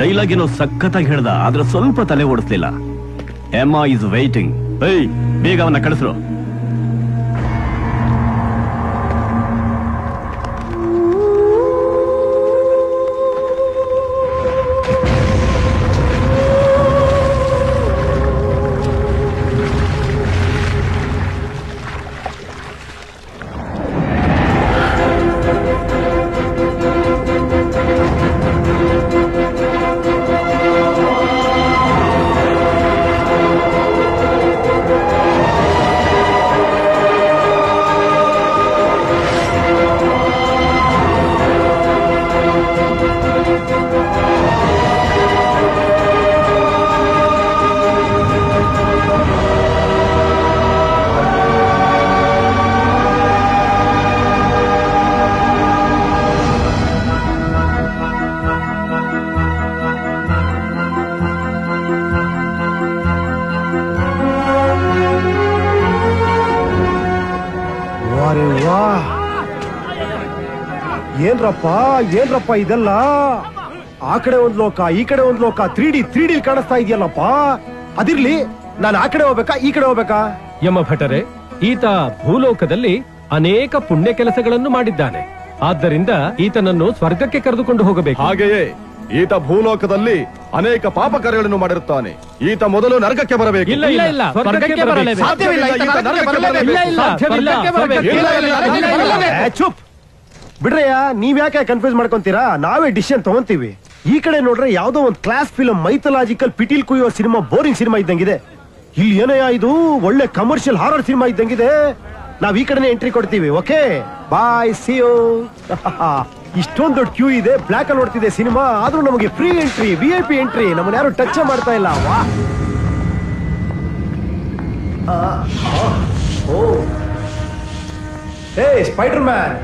Dialogue ಏನೋ ಸಖತ್ತಾಗಿ ಹೇಳ್ದ, ಆದ್ರೆ ಸ್ವಲ್ಪ ತಲೆ ಓಡಿಸ್ಲಿಲ್ಲ. Emma is waiting. ಬೇಗ ಅವನ್ನ ಕಳಿಸ್ರು. ಏನ್ರಪ್ಪ ಇದೆಲ್ಲ? ಆ ಕಡೆ ಒಂದ್ ಲೋಕ, ಈ ಕಡೆ ಒಂದ್ ಲೋಕ, 3D ಕಾಣಿಸ್ತಾ ಇದೆಯಲ್ಲಪ್ಪ. ಅದಿರ್ಲಿ, ನಾನು ಆ ಕಡೆ ಹೋಗ್ಬೇಕಾ ಈ ಕಡೆ ಹೋಗ್ಬೇಕಾ? ಯಮ ಭಟರೆ, ಈತ ಭೂಲೋಕದಲ್ಲಿ ಅನೇಕ ಪುಣ್ಯ ಕೆಲಸಗಳನ್ನು ಮಾಡಿದ್ದಾನೆ. ಆದ್ದರಿಂದ ಈತನನ್ನು ಸ್ವರ್ಗಕ್ಕೆ ಕರೆದುಕೊಂಡು ಹೋಗಬೇಕು. ಹಾಗೆಯೇ ಈತ ಭೂಲೋಕದಲ್ಲಿ ಅನೇಕ ಪಾಪ ಕಾರ್ಯಗಳನ್ನು ಮಾಡಿರುತ್ತಾನೆ. ಈತ ಮೊದಲು ನರಕಕ್ಕೆ ಬರಬೇಕು. ಇಲ್ಲ ಇಲ್ಲ ಇಲ್ಲ, ಸ್ವರ್ಗಕ್ಕೆ ಬರಲೇಬೇಕು. ಚುಪ್ ಬಿಡ್ರಯ್ಯ, ನೀವ್ಯಾಕೆ ಕನ್ಫ್ಯೂಸ್ ಮಾಡ್ಕೊಂತೀರಾ? ನಾವೇ ಡಿಸಿಷನ್ ತಗೊಂತೀವಿ. ಈ ಕಡೆ ನೋಡ್ರೆ ಯಾವ್ದೋ ಒಂದು ಕ್ಲಾಸ್ ಫಿಲ್ಮ್, ಮೈಥಲಾಜಿಕಲ್ ಪಿಟೀಲ್ ಕುಯ್ಯೋ ಸಿನಿಮಾ, ಬೋರಿಂಗ್ ಸಿನಿಮಾ ಇದ್ದಂಗಿದೆ. ಇಲ್ಲಿ ಏನಯ್ಯ ಇದು ಒಳ್ಳೆ ಕಮರ್ಷಿಯಲ್ ಹಾರರ್ ಸಿನಿಮಾ ಇದ್ದಂಗಿದೆ. ನಾವ್ ಈ ಕಡೆನೆ ಎಂಟ್ರಿ ಕೊಡ್ತೀವಿ. Okay bye, see you. ಇಷ್ಟೊಂದು ದೊಡ್ಡ ಕ್ಯೂ ಇದೆ, ಬ್ಲಾಕ್ ಅಲ್ಲಿ ನೋಡ್ತಿದೆ ಸಿನಿಮಾ, ಆದ್ರೂ ನಮಗೆ ಫ್ರೀ ಎಂಟ್ರಿ, VIP ಎಂಟ್ರಿ. ನಮ್ಮನ್ನ ಯಾರು ಟಚ್ ಮಾಡ್ತಾ ಇಲ್ಲ. ವಾ, ಹೇ ಸ್ಪೈಡರ್ ಮ್ಯಾನ್,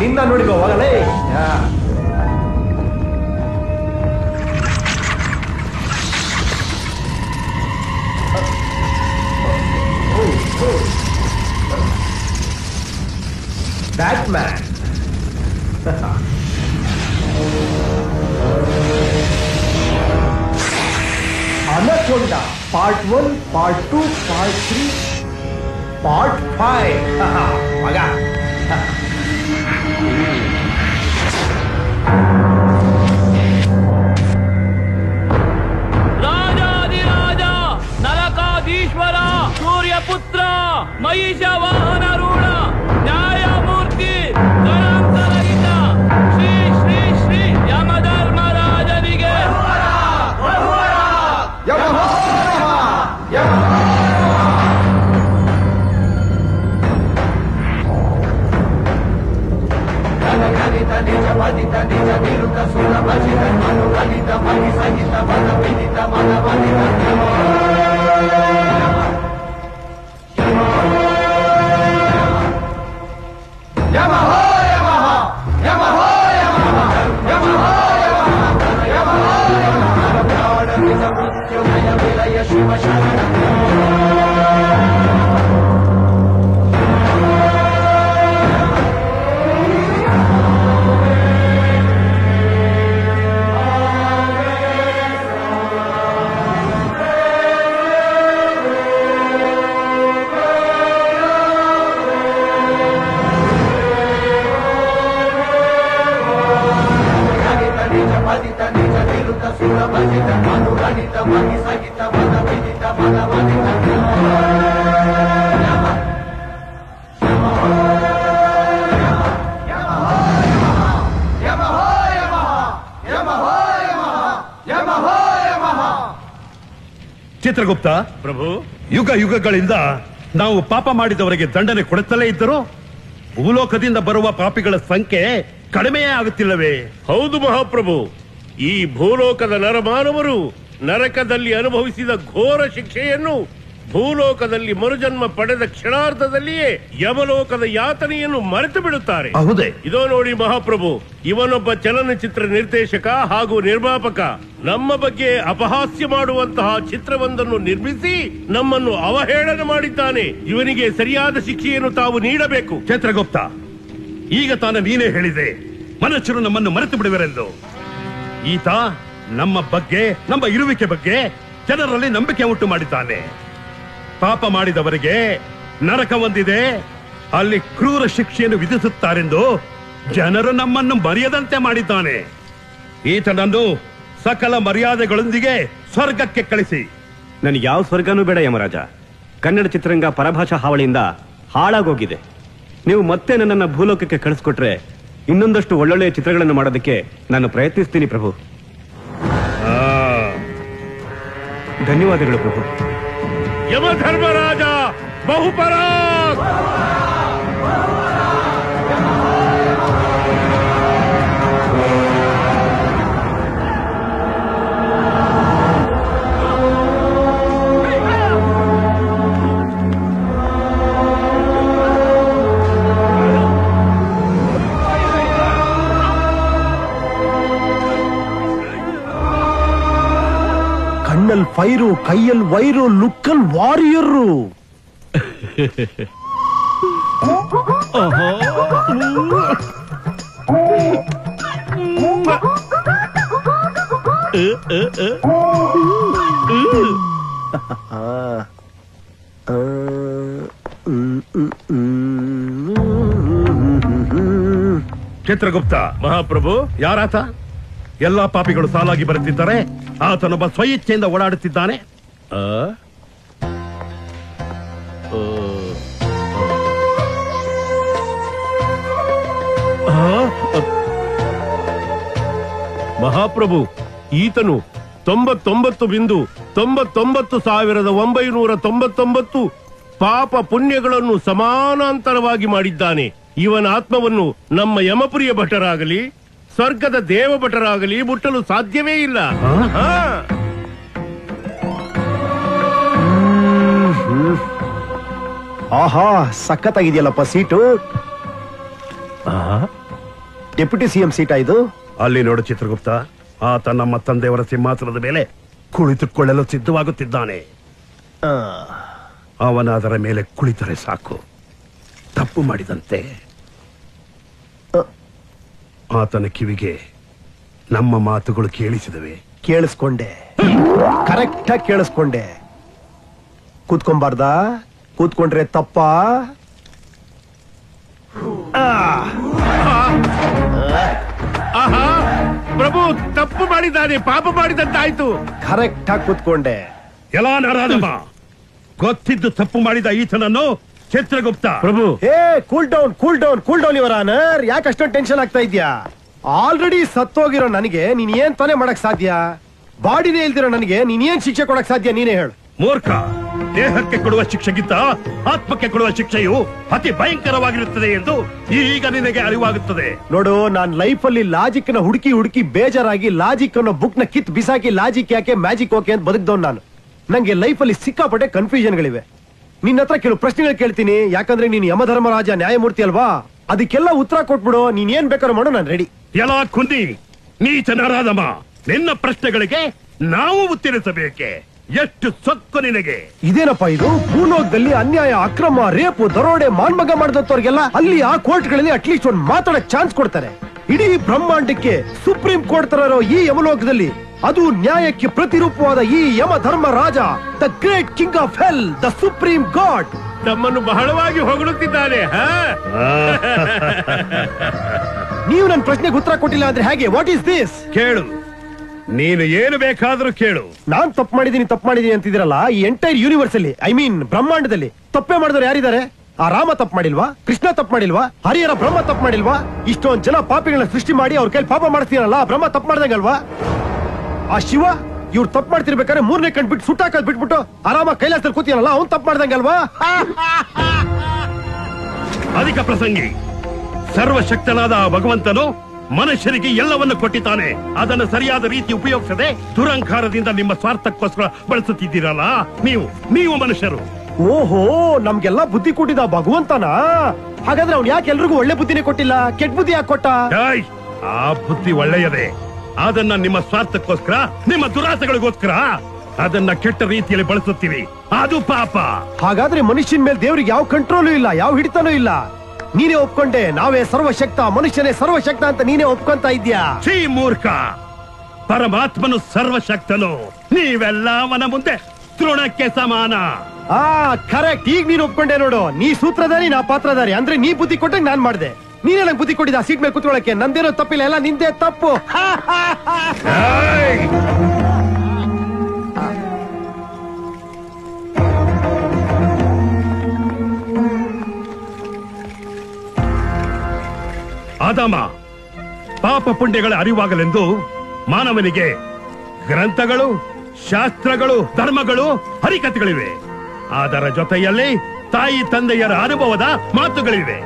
ನಿನ್ನ ನೋಡಿಕೋ ಹೋಗಲೇ. Batman, anaconda part 1, part 2, part 3, part 5. ಮಗ ರಾಜಾದಿರಾಜ ನರಕಾಧೀಶ್ವರ ಸೂರ್ಯಪುತ್ರ ಮಹಿಷ ವಾಹನರೂಢ ನ್ಯಾಯಮೂರ್ತಿ ಗಣಾಂತರಹಿತ ಶ್ರೀ ಶ್ರೀ ಶ್ರೀ ಯಮಧರ್ಮರಾಜನಿಗೆ ಚಿತ್ರಗುಪ್ತ ಪ್ರಭು, ಯುಗ ಯುಗಗಳಿಂದ ನಾವು ಪಾಪ ಮಾಡಿದವರಿಗೆ ದಂಡನೆ ಕೊಡುತ್ತಲೇ ಇದ್ದರು. ಭೂಲೋಕದಿಂದ ಬರುವ ಪಾಪಿಗಳ ಸಂಖ್ಯೆ ಕಡಿಮೆಯೇ ಆಗುತ್ತಿಲ್ಲವೇ? ಹೌದು ಮಹಾಪ್ರಭು. ಈ ಭೂಲೋಕದ ನರಮಾನವರು ನರಕದಲ್ಲಿ ಅನುಭವಿಸಿದ ಘೋರ ಶಿಕ್ಷೆಯನ್ನು ಭೂಲೋಕದಲ್ಲಿ ಮರುಜನ್ಮ ಪಡೆದ ಕ್ಷಣಾರ್ಧದಲ್ಲಿಯೇ ಯಮಲೋಕದ ಯಾತನೆಯನ್ನು ಮರೆತು ಬಿಡುತ್ತಾರೆ. ಹೌದೇ? ಇದೋ ನೋಡಿ ಮಹಾಪ್ರಭು, ಇವನೊಬ್ಬ ಚಲನಚಿತ್ರ ನಿರ್ದೇಶಕ ಹಾಗೂ ನಿರ್ಮಾಪಕ. ನಮ್ಮ ಬಗ್ಗೆ ಅಪಹಾಸ್ಯ ಮಾಡುವಂತಹ ಚಿತ್ರವೊಂದನ್ನು ನಿರ್ಮಿಸಿ ನಮ್ಮನ್ನು ಅವಹೇಳನ ಮಾಡಿದ್ದಾನೆ. ಇವನಿಗೆ ಸರಿಯಾದ ಶಿಕ್ಷೆಯನ್ನು ತಾವು ನೀಡಬೇಕು. ಚಿತ್ರಗುಪ್ತ, ಈಗ ತಾನೇ ನೀನೇ ಹೇಳಿದೆ ಮನುಷ್ಯರು ನಮ್ಮನ್ನು ಮರೆತು ಬಿಡುವರೆಂದು. ಈತ ನಮ್ಮ ಬಗ್ಗೆ, ನಮ್ಮ ಇರುವಿಕೆ ಬಗ್ಗೆ ಜನರಲ್ಲಿ ನಂಬಿಕೆ ಉಂಟು ಮಾಡಿದ್ದಾನೆ. ಪಾಪ ಮಾಡಿದವರಿಗೆ ನರಕ ಒಂದಿದೆ, ಅಲ್ಲಿ ಕ್ರೂರ ಶಿಕ್ಷೆಯನ್ನು ವಿಧಿಸುತ್ತಾರೆಂದು ಜನರು ನಮ್ಮನ್ನು ಮರೆಯದಂತೆ ಮಾಡಿದ್ದಾನೆ. ಈತನನ್ನು ಸಕಲ ಮರ್ಯಾದೆಗಳೊಂದಿಗೆ ಸ್ವರ್ಗಕ್ಕೆ ಕಳಿಸಿ. ನನಗೆ ಯಾವ ಸ್ವರ್ಗನೂ ಬೇಡ ಯಮರಾಜ. ಕನ್ನಡ ಚಿತ್ರರಂಗ ಪರಭಾಷಾ ಹಾವಳಿಯಿಂದ ಹಾಳಾಗೋಗಿದೆ. ನೀವು ಮತ್ತೆ ನನ್ನನ್ನು ಭೂಲೋಕಕ್ಕೆ ಕಳಿಸ್ಕೊಟ್ರೆ ಇನ್ನೊಂದಷ್ಟು ಒಳ್ಳೊಳ್ಳೆಯ ಚಿತ್ರಗಳನ್ನು ಮಾಡೋದಕ್ಕೆ ನಾನು ಪ್ರಯತ್ನಿಸ್ತೀನಿ ಪ್ರಭು. ಧನ್ಯವಾದಗಳು ಪ್ರಭು. ಯಮಧರ್ಮರಾಜ ಬಹುಪರಾಕ್. ಕಣ್ಣಲ್ ಫೈರು, ಕೈಯಲ್ ವೈರು, ಲುಕ್ಕಲ್ ವಾರಿಯರು. ಚಿತ್ರಗುಪ್ತ ಮಹಾಪ್ರಭು, ಯಾರಾತ? ಎಲ್ಲಾ ಪಾಪಿಗಳು ಸಾಲಾಗಿ ಬರುತ್ತಿದ್ದಾರೆ, ಆತನೊಬ್ಬ ಸ್ವಇಚ್ಛೆಯಿಂದ ಓಡಾಡುತ್ತಿದ್ದಾನೆ. ಮಹಾಪ್ರಭು, ಈತನು 99,99,999 ಪಾಪ ಪುಣ್ಯಗಳನ್ನು ಸಮಾನಾಂತರವಾಗಿ ಮಾಡಿದ್ದಾನೆ. ಇವನ ಆತ್ಮವನ್ನು ನಮ್ಮ ಯಮಪುರಿಯ ಭಟರಾಗಲಿ ಸ್ವರ್ಗದ ದೇವ ಭಟರಾಗಲಿ ಮುಟ್ಟಲು ಸಾಧ್ಯವೇ ಇಲ್ಲ. ಆಹಾ, ಸಖತ್ತಾಗಿದೆಯಲ್ಲಪ್ಪ ಸೀಟು. ಡೆಪ್ಯೂಟಿ ಸಿಎಂ ಸೀಟಾ ಇದು? ಅಲ್ಲಿ ನೋಡು ಚಿತ್ರಗುಪ್ತ, ಆತ ನಮ್ಮ ತಂದೆಯವರ ಸಿಂಹಾಸನದ ಮೇಲೆ ಕುಳಿತುಕೊಳ್ಳಲು ಸಿದ್ಧವಾಗುತ್ತಿದ್ದಾನೆ. ಅವನ ಅದರ ಮೇಲೆ ಕುಳಿತರೆ ಸಾಕು, ತಪ್ಪು ಮಾಡಿದಂತೆ. ಆತನ ಕಿವಿಗೆ ನಮ್ಮ ಮಾತುಗಳು ಕೇಳಿಸಿದವೆ. ಕೇಳಿಸ್ಕೊಂಡೆ, ಕರೆಕ್ಟ್ ಆಗಿ ಕೇಳಿಸ್ಕೊಂಡೆ. ಕೂತ್ಕೊಂಬಾರ್ದಾ? ಕೂತ್ಕೊಂಡ್ರೆ ತಪ್ಪ? ಪ್ರಭು, ತಪ್ಪು ಮಾಡಿದ್ದಾನೆ, ಪಾಪ ಮಾಡಿದಂತಾಯ್ತು. ಕರೆಕ್ಟ್ ಆಗಿ ಕೂತ್ಕೊಂಡೆ. ಎಲ್ಲ ನಾರಾದಮ್ಮ, ಗೊತ್ತಿದ್ದು ತಪ್ಪು ಮಾಡಿದ ಈತನನ್ನು ಚಿತ್ರಗುಪ್ತ. ಪ್ರಭು, ಏ cool down, cool down, cool down your honour. ಯಾಕೆ ಅಷ್ಟೊಂದು ಟೆನ್ಷನ್ ಆಗ್ತಾ ಇದ್ಯಾ? ಆಲ್ರೆಡಿ ಸತ್ತೋಗಿರೋ ನನಗೆ ನೀನ್ ಏನ್ ತಾನೇ ಮಾಡಕ್ ಸಾಧ್ಯ? ಬಾಡಿನೇ ಇಲ್ದಿರೋ ನನಗೆ ನೀನ್ ಏನ್ ಶಿಕ್ಷೆ ಕೊಡಕ್ ಸಾಧ್ಯ? ನೀನೇ ಹೇಳು. ಮೂರ್ಖ, ದೇಹಕ್ಕೆ ಕೊಡುವ ಶಿಕ್ಷೆಗಿಂತ ಆತ್ಮಕ್ಕೆ ಕೊಡುವ ಶಿಕ್ಷೆಯು ಅತಿ ಭಯಂಕರವಾಗಿರುತ್ತದೆ ಎಂದು ಈಗ ನಿನಗೆ ಅರಿವಾಗುತ್ತದೆ. ನೋಡು, ನಾನ್ ಲೈಫ್ ಅಲ್ಲಿ ಲಾಜಿಕ್ ನ ಹುಡುಕಿ ಹುಡುಕಿ ಬೇಜಾರಾಗಿ ಲಾಜಿಕ್ ಅನ್ನೋ ಬುಕ್ ನ ಕಿತ್ ಬಿಸಾಕಿ ಲಾಜಿಕ್ ಯಾಕೆ ಮ್ಯಾಜಿಕ್ ಓಕೆ ಅಂತ ಬದುಕ್ದವ್ ನಾನು. ನಂಗೆ ಲೈಫ್ ಅಲ್ಲಿ ಸಿಕ್ಕಾಪಟ್ಟೆ ಕನ್ಫ್ಯೂಷನ್ ಗಳಿವೆ. ನಿನ್ನ ಹತ್ರ ಕೆಲವು ಪ್ರಶ್ನೆಗಳು ಕೇಳ್ತೀನಿ, ಯಾಕಂದ್ರೆ ನೀನು ಯಮಧರ್ಮರಾಜ ನ್ಯಾಯಮೂರ್ತಿ ಅಲ್ವಾ? ಅದಕ್ಕೆಲ್ಲ ಉತ್ತರ ಕೊಟ್ಬಿಡು. ನೀನ್ ಏನ್ ಬೇಕಾದ್ರೂ ಮಾಡು, ನಾನು ರೆಡಿ. ಎಲ್ಲ ಕುಂದಿ ನೀಚ ನಾರಾದಮ್ಮ, ನಿನ್ನ ಪ್ರಶ್ನೆಗಳಿಗೆ ನಾವು ಉತ್ತರಿಸಬೇಕೆ? ಎಷ್ಟು ಸೊಕ್ಕು ನಿನಗೆ? ಇದೇನಪ್ಪ ಇದು? ಭೂಲೋಕದಲ್ಲಿ ಅನ್ಯಾಯ, ಅಕ್ರಮ, ರೇಪು, ದರೋಡೆ, ಮಾನ್ಮಗ ಮಾಡಿದವ್ರಿಗೆಲ್ಲ ಅಲ್ಲಿ ಆ ಕೋರ್ಟ್ಗಳಲ್ಲಿ ಅಟ್ಲೀಸ್ಟ್ ಒಂದು ಮಾತಾಡಕ್ ಚಾನ್ಸ್ ಕೊಡ್ತಾರೆ. ಇಡೀ ಬ್ರಹ್ಮಾಂಡಕ್ಕೆ ಸುಪ್ರೀಂ ಕೋರ್ಟ್ ತರ ಇರೋ ಈ ಯಮಲೋಕದಲ್ಲಿ ಅದು ನ್ಯಾಯಕ್ಕೆ ಪ್ರತಿರೂಪವಾದ ಈ Yama Dharma Raja, the great king of hell, the supreme god, ತಮ್ಮನ್ನು ಬಹಳವಾಗಿ ಹೊಗಳುತ್ತಿದ್ದಾನೆ. ನೀವು ನನ್ನ ಪ್ರಶ್ನೆಗೆ ಉತ್ತರ ಕೊಟ್ಟಿಲ್ಲ ಅಂದ್ರೆ ಹೇಗೆ? What is this? ಕೇಳು, ನೀನು ಏನು ಬೇಕಾದ್ರೂ ಕೇಳು. ನಾನ್ ತಪ್ಪು ಮಾಡಿದೀನಿ ಅಂತಿದಿರಲ್ಲ, ಈ ಎಂಟೈರ್ ಯೂನಿವರ್ಸ್ ಅಲ್ಲಿ, ಐ ಮೀನ್ ಬ್ರಹ್ಮಾಂಡದಲ್ಲಿ ತಪ್ಪೇ ಮಾಡಿದವರು ಯಾರಿದ್ದಾರೆ? ಆ ರಾಮ ತಪ್ಪು ಮಾಡಿಲ್ವಾ? ಕೃಷ್ಣ ತಪ್ಪು ಮಾಡಿಲ್ವಾ? ಹರಿಹರ ಬ್ರಹ್ಮ ತಪ್ಪು ಮಾಡಿಲ್ವಾ? ಇಷ್ಟೊಂದ್ ಜನ ಪಾಪಿಗಳನ್ನ ಸೃಷ್ಟಿ ಮಾಡಿ ಅವ್ರ ಕೈಲಿ ಪಾಪ ಮಾಡಿಸ್ತೀರಲ್ಲ, ಬ್ರಹ್ಮ ತಪ್ಪು ಮಾಡ್ದಂಗಲ್ವಾ? ಆ ಶಿವ ಇವ್ರು ತಪ್ಪು ಮಾಡ್ತಿರ್ಬೇಕಾದ್ರೆ ಮೂರನೇ ಕಣ್ ಬಿಟ್ಟು ಸುಟ್ಟಾಕದ್ ಬಿಟ್ಬಿಟ್ಟು ಆರಾಮ ಕೈಲಾಸದಲ್ಲಿ ಕೂತಿಯಲ್ಲ, ಅವ್ನ್ ತಪ್ಪು ಮಾಡ್ದಂಗಲ್ವಾ? ಅಧಿಕ ಪ್ರಸಂಗಿ, ಸರ್ವಶಕ್ತನಾದ ಆ ಭಗವಂತನು ಮನುಷ್ಯರಿಗೆ ಎಲ್ಲವನ್ನು ಕೊಟ್ಟಿದ್ದಾನೆ. ಅದನ್ನು ಸರಿಯಾದ ರೀತಿ ಉಪಯೋಗಿಸದೆ ದುರಂಕಾರದಿಂದ ನಿಮ್ಮ ಸ್ವಾರ್ಥಕ್ಕೋಸ್ಕರ ಬಳಸುತ್ತಿದ್ದೀರಲ್ಲ ನೀವು ಮನುಷ್ಯರು. ಓಹೋ, ನಮ್ಗೆಲ್ಲ ಬುದ್ಧಿ ಕೊಟ್ಟಿದ್ದ ಭಗವಂತನ? ಹಾಗಾದ್ರೆ ಅವ್ನು ಯಾಕೆ ಎಲ್ರಿಗೂ ಒಳ್ಳೆ ಬುದ್ಧಿನೇ ಕೊಟ್ಟಿಲ್ಲ, ಕೆಟ್ಟ ಬುದ್ಧಿ ಯಾಕೆ ಕೊಟ್ಟ? ಆ ಬುದ್ಧಿ ಒಳ್ಳೆಯದೇ, ಅದನ್ನ ನಿಮ್ಮ ಸ್ವಾರ್ಥಕ್ಕೋಸ್ಕರ, ನಿಮ್ಮ ದುರಾಸೆಗಳಿಗೋಸ್ಕರ ಅದನ್ನ ಕೆಟ್ಟ ರೀತಿಯಲ್ಲಿ ಬಳಸುತ್ತೀವಿ. ಅದು ಪಾಪ. ಹಾಗಾದ್ರೆ ಮನುಷ್ಯನ ಮೇಲೆ ದೇವ್ರಿಗೆ ಯಾವ ಕಂಟ್ರೋಲು ಇಲ್ಲ, ಯಾವ ಹಿಡಿತಾನೂ ಇಲ್ಲ. ನೀನೇ ಒಪ್ಕೊಂಡೆ ನಾವೇ ಸರ್ವಶಕ್ತ, ಮನುಷ್ಯನೇ ಸರ್ವಶಕ್ತ ಅಂತ ನೀನೇ ಒಪ್ಕೊಂತ ಇದ್ಯಾ? ಛೀ ಮೂರ್ಖ, ಪರಮಾತ್ಮನು ಸರ್ವಶಕ್ತನು, ನೀವೆಲ್ಲ ಅವನ ಮುಂದೆ ತೃಣಕ್ಕೆ ಸಮಾನ. ಕರೆಕ್ಟ್. ಈಗ ನೀನ್ ಒಪ್ಕೊಂಡೆ ನೋಡು. ನೀ ಸೂತ್ರಧಾರಿ, ನಾ ಪಾತ್ರಧಾರಿ. ಅಂದ್ರೆ ನೀ ಬುದ್ಧಿ ಕೊಟ್ಟಂಗ ನಾನ್ ಮಾಡ್ದೆ. ನೀನೇ ನಂಗೆ ಬುದ್ಧಿ ಕೊಟ್ಟಿದ್ದ ಸೀಟ್ ಮೇಲೆ ಕುತ್ಕೊಳ್ಳಕ್ಕೆ. ನಂದೇನೋ ತಪ್ಪಿಲ್ಲ, ಎಲ್ಲ ನಿಂದೇ ತಪ್ಪು. ಆದಾಮ, ಪಾಪ ಪುಣ್ಯಗಳ ಅರಿವಾಗಲೆಂದು ಮಾನವನಿಗೆ ಗ್ರಂಥಗಳು, ಶಾಸ್ತ್ರಗಳು, ಧರ್ಮಗಳು, ಹರಿಕಥೆಗಳಿವೆ. ಅದರ ಜೊತೆಯಲ್ಲಿ ತಾಯಿ ತಂದೆಯರ ಅನುಭವದ ಮಾತುಗಳಿವೆ.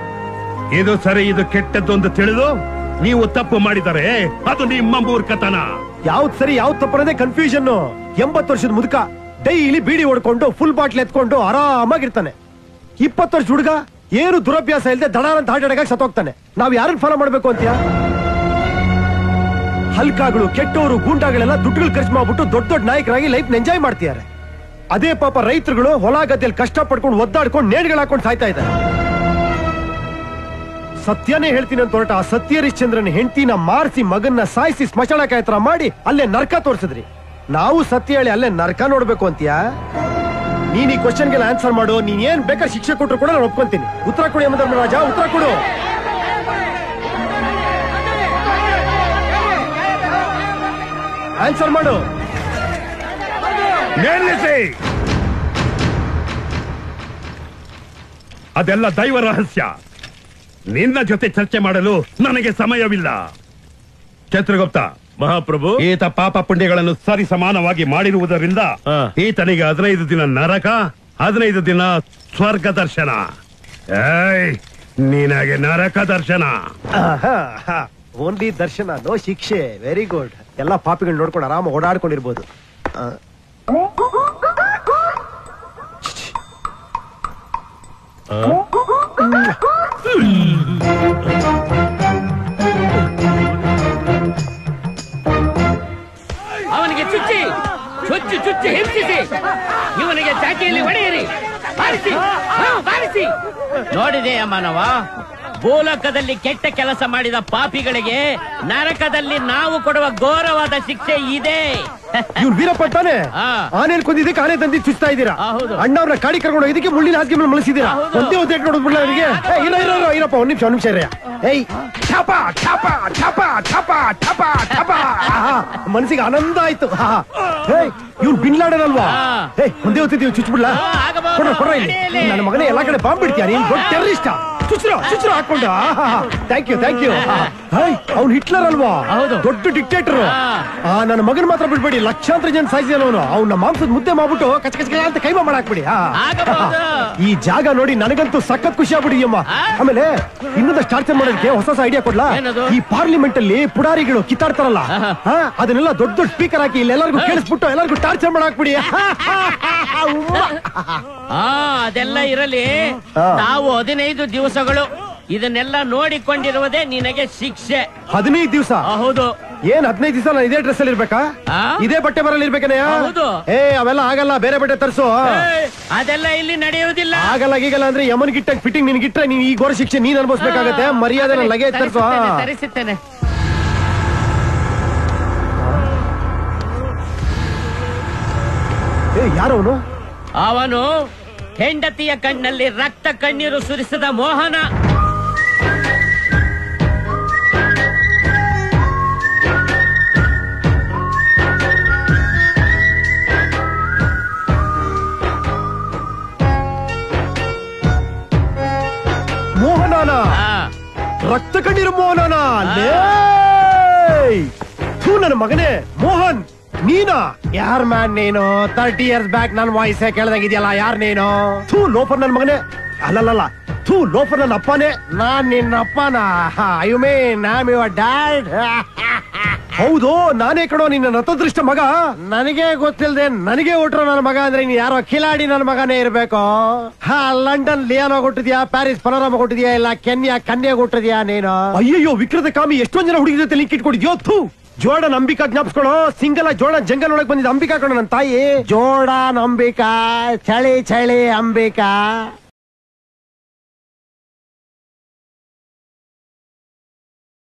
ಇದು ಸರಿ, ಇದು ಕೆಟ್ಟದ್ದೊಂದು ತಿಳಿದು ನೀವು ತಪ್ಪು ಮಾಡಿದರೆ ಅದು ನಿಮ್ಮ ಮೂರ್ಖತನ. ಯಾವ್ದು ಸರಿ ಯಾವ್ದು ತಪ್ಪರದೇ ಕನ್ಫ್ಯೂಷನ್. 80 ವರ್ಷದ ಮುದುಕ ಡೈಲಿ ಬೀಡಿ ಹೊಡ್ಕೊಂಡು ಫುಲ್ ಬಾಟ್ಲ್ ಎತ್ಕೊಂಡು ಆರಾಮಾಗಿರ್ತಾನೆ. 20 ವರ್ಷ ಹುಡುಗ ಏನು ದುರಭ್ಯಾಸ ಇಲ್ಲದೆ ದಡಾರಂತ ಹಾರ್ಟ್ ಅಟ್ಯಾಕ್ ಆಗಿ ಸತ್ತೋಗ್ತಾನೆ. ನಾವ್ ಯಾರನ್ನ ಫಾಲೋ ಮಾಡ್ಬೇಕು ಅಂತೀಯ? ಹಲ್ಕಾಗಳು, ಕೆಟ್ಟವರು, ಗೂಂಡಾಗಳೆಲ್ಲ ದುಡ್ಡುಗಳು ಖರ್ಚು ಮಾಡ್ಬಿಟ್ಟು ದೊಡ್ಡ ದೊಡ್ಡ ನಾಯಕರಾಗಿ ಲೈಫ್ ಎಂಜಾಯ್ ಮಾಡ್ತಿದ್ದಾರೆ. ಅದೇ ಪಾಪ ರೈತರುಗಳು ಹೊಲ ಗದ್ದೆಯಲ್ಲಿ ಕಷ್ಟ ಪಡ್ಕೊಂಡು ಒದ್ದಾಡ್ಕೊಂಡು ನೇಣ್ಗಳು ಹಾಕೊಂಡು ಸಾಯ್ತಾ ಇದ್ದಾರೆ. ಸತ್ಯನೇ ಹೇಳ್ತೀನಿ ಅಂತ ಹೊರಟ ಆ ಸತ್ಯರಿಶ್ಚಂದ್ರನ ಹೆಂಡತಿನ ಮಾರಿಸಿ ಮಗನ್ನ ಸಾಯಿಸಿ ಸ್ಮಶಾನ ಕಾಯತ್ರ ಮಾಡಿ ಅಲ್ಲೇ ನರ್ಕ ತೋರಿಸಿದ್ರಿ. ನಾವು ಸತ್ಯ ಹೇಳಿ ಅಲ್ಲೇ ನರ್ಕ ನೋಡ್ಬೇಕು ಅಂತೀಯಾ? ನೀನ್ ಈ ಕ್ವಶನ್ಗೆಲ್ಲ ಆನ್ಸರ್ ಮಾಡು. ನೀನ್ ಏನ್ ಬೇಕಾದ್ರೆ ಶಿಕ್ಷೆ ಕೊಟ್ಟರು ಕೂಡ ನಾನು ಒಪ್ಕೊಂತೀನಿ. ಉತ್ತರ ಕೊಡು ಯಮಧರ್ಮರಾಜ, ಉತ್ತರ ಕೊಡು. ಆನ್ಸರ್ ಮಾಡು. ನಿಲ್ಲಿಸಿ. ಅದೆಲ್ಲ ದೈವ ರಹಸ್ಯ. ನಿನ್ನ ಜೊತೆ ಚರ್ಚೆ ಮಾಡಲು ನನಗೆ ಸಮಯವಿಲ್ಲ. ಚಿತ್ರಗುಪ್ತ ಮಹಾಪ್ರಭು, ಈತ ಪಾಪ ಪುಣ್ಯಗಳನ್ನು ಸರಿ ಸಮಾನವಾಗಿ ಮಾಡಿರುವುದರಿಂದ ಈತನಿಗೆ 15 ದಿನ ನರಕ, 15 ದಿನ ಸ್ವರ್ಗ ದರ್ಶನ. ನಿನಗೆ ನರಕ ದರ್ಶನ. ಓನ್ಲಿ ದರ್ಶನ, ನೋ ಶಿಕ್ಷೆ. Very good. ಎಲ್ಲಾ ಪಾಪಿಗಳು ನೋಡ್ಕೊಂಡು ಆರಾಮ ಓಡಾಡ್ಕೊಂಡಿರ್ಬೋದು. ಅವನಿಗೆ ಚುಚ್ಚಿ ಚುಚ್ಚಿ ಚುಚ್ಚಿ ಹಿಂಸಿಸಿ ಇವನಿಗೆ ಚಾಟಿಯಲ್ಲಿ ಹೊಡೆಯಿರಿ. ಬಾರಿಸಿ. ನೋಡಿದೆಯ ಮಾನವ, ಭೂಲೋಕದಲ್ಲಿ ಕೆಟ್ಟ ಕೆಲಸ ಮಾಡಿದ ಪಾಪಿಗಳಿಗೆ ನರಕದಲ್ಲಿ ನಾವು ಕೊಡುವ ಘೋರವಾದ ಶಿಕ್ಷೆ ಇದೆ. ಇವ್ರು ವೀರಪ್ಪ ತಾನೆ? ಆನೇನ್ ಕೊಂದಿದ್ದಕ್ಕೆ ಆನೆ ತಂದಿ ಚುಚ್ತಾ ಇದ್ದೀರಾ. ಅಣ್ಣವ್ರನ್ನ ಕಾಡಿ ಕರ್ಕೊಂಡು ಹೋಗಿದ್ದಕ್ಕೆ ಮುಳ್ಳಿನ ಹಾಸಿಗೆ ಮೇಲೆ ಮಲಸಿದ್ದೀರಾ. ಒಂದೇ ಒಂದೇ ನೋಡಿದ್ಬಿಡ್ಲ ಅವನಿಗೆ. ಇರಪ್ಪ ಒಂದ್ ನಿಮಿಷ ಇರ. ಮನಸ್ಸಿಗೆ ಆನಂದ ಆಯ್ತು. ಇವ್ನು ಬಿನ್ಲಾಡನ್ ಅಲ್ವಾ? ಒಂದೇ ಹೊತ್ತಿದ್ದೀವಿ ಚುಚ್ಬಿಡ್ಲಾ? ಕೊಡ್ರ ಇಲ್ಲಿ. ನನ್ನ ಮಗನೇ ಎಲ್ಲಾ ಕಡೆ ಬಾಂಬ್ ಬಿಡ್ತೀಯ ನೀನ್. ದೊಡ್ಡ ಟೆರರಿಸ್ಟ್. ಚುಚ್ರ ಹಾಕೊಂಡ. Thank you. ಅವ್ನು ಹಿಟ್ಲರ್ ಅಲ್ವಾ? ದೊಡ್ಡ ಡಿಕ್ಟೇಟರ್. ನನ್ನ ಮಗನ್ ಮಾತ್ರ ಬಿಡ್ಬೇಡಿ. ಲಕ್ಷಾಂತರ ಜನ ಸಾಯಿಸಿದ ಅವನು. ಅವ್ನ ಮಾಂಸದ ಮುದ್ದೆ ಮಾಡ್ಬಿಟ್ಟು ಕಚ ಕಚ ಅಂತ ಕೈಮಾ ಮಾಡಾಕ್ಬಿಡಿ. ಈ ಜಾಗ ನೋಡಿ ನನಗಂತೂ ಸಖತ್ ಖುಷಿ ಆಗ್ಬಿಡಿಯಮ್ಮ. ಆಮೇಲೆ ಇನ್ನೊಂದಷ್ಟು ಟಾರ್ಚರ್ ಮಾಡೋದಕ್ಕೆ ಹೊಸ ಐಡಿಯಾ ಕೊಡ್ಲಾ? ಈ ಪಾರ್ಲಿಮೆಂಟ್ ಅಲ್ಲಿ ಪುಡಾರಿಗಳು ಕಿತ್ತಾಡ್ತಾರಲ್ಲ, ಅದನ್ನೆಲ್ಲ ದೊಡ್ಡ ದೊಡ್ಡ ಸ್ಪೀಕರ್ ಹಾಕಿ ಇಲ್ಲೆಲ್ಲರಿಗೂ ಕೇಳಿಸ್ಬಿಟ್ಟು ಎಲ್ಲರಿಗೂ ಟಾರ್ಚರ್ ಮಾಡಾಕ್ಬಿಡಿ. ಅದೆಲ್ಲ ಇರಲಿ. ನಾವು 15 ದಿವಸಗಳು ಇದನ್ನೆಲ್ಲ ನೋಡಿಕೊಂಡಿರುವುದೇ ನಿನಗೆ ಶಿಕ್ಷೆ. 15 ದಿವಸ? ಹೌದು. ಏನ್ 15 ದಿವಸ ನಾನು ಇದೇ ಡ್ರೆಸ್ ಅಲ್ಲಿ ಇರ್ಬೇಕಾ? ಇದೇ ಬಟ್ಟೆ ಬರಲಿ ಇರ್ಬೇಕನೆಯ? ಅವೆಲ್ಲ ಆಗಲ್ಲ, ಬೇರೆ ಬಟ್ಟೆ ತರಿಸು. ಅದೆಲ್ಲ ಇಲ್ಲಿ ನಡೆಯುವುದಿಲ್ಲ. ಆಗಲ್ಲ ಅಂದ್ರೆ ಯಮನ್ ಗಿಟ್ಟ ಫಿಟ್ಟಿಂಗ್ ನಿನ್ಗಿಟ್ರೆ ನೀನ್ ಈ ಘೋರ ಶಿಕ್ಷೆ ನೀನ್ ಅನುಭವಿಸ್ಬೇಕಾಗತ್ತೆ. ಮರ್ಯಾದೆ ಲಗೇಜ್ ತರಿಸು. ತರಿಸುತ್ತೇನೆ. ಯಾರವನು? ಅವನು ಹೆಂಡತಿಯ ಕಣ್ಣಲ್ಲಿ ರಕ್ತ ಕಣ್ಣೀರು ಸುರಿಸಿದ ಮೋಹನ. ಮೋಹನನ? ರಕ್ತ ಕಣ್ಣೀರು ಮೋಹನನ? ನನ್ನ ಮಗನೇ ಮೋಹನ್, ನೀನಾ? ಯಾರ್ ಮ್ಯಾನ್ ನೀನು? 30 years ಬ್ಯಾಕ್ ನನ್ ವಾಯ್ಸ್ ಕೇಳ್ದಂಗಿದ್ಯಲ್ಲ. ಯಾರ್ ನೀನು? ಲೋಫರ್ ನನ್ ಮಗನೇ. ಅಲ್ಲಲ್ಲ, ಲೋಫರ್ ನನ್ನ ಅಪ್ಪನೇ. ನಾನ್ ನಿನ್ನ ಅಪ್ಪನ? You mean I am your dad? ಹೌದು, ನಾನೇ ಕಣೋ ನಿನ್ನ ನತದೃಷ್ಟ ಮಗ. ನನಗೆ ಗೊತ್ತಿಲ್ಲದೆ ನನಗೆ ಹುಟ್ರೋ ನನ್ನ ಮಗ ಅಂದ್ರೆ ನೀನ್ ಯಾರೋ ಕಿಲಾಡಿ ನನ್ನ ಮಗನೇ ಇರ್ಬೇಕು. ಲಂಡನ್ ಲಿಯಾನೋ ಹುಟ್ಟಿದ್ಯಾ, ಪ್ಯಾರಿಸ್ ಪನೋರಮ ಹುಟ್ಟಿದ್ಯಾ, ಇಲ್ಲ ಕೆನ್ಯಾ ಕನ್ಯಾ ಹುಟ್ಟಿದ್ಯಾ ನೀನು? ಅಯ್ಯಯ್ಯೋ ವಿಕ್ರದ ಕಾಮಿ, ಎಷ್ಟೊಂದ್ ಜನ ಹುಡುಗಿ ಜೊತೆ ಲಿಂಕ್ ಇಟ್ಕೊಂಡಿದ್ಯೋ. ಜೋಡನ್ ಅಂಬಿಕಾ ಜ್ಞಾಪಿಸ್ಕೊಳ್ಳೋ. ಸಿಂಗಲ್ ಜೋಡನ್ ಜಂಗಲ್ ಒಳಗೆ ಬಂದಿದ್ದ ಅಂಬಿಕಾ ಕಣೋ ನನ್ನ ತಾಯಿ. ಜೋಡನ್ ಅಂಬಿಕಾ, ಚಳಿ ಅಂಬಿಕಾ.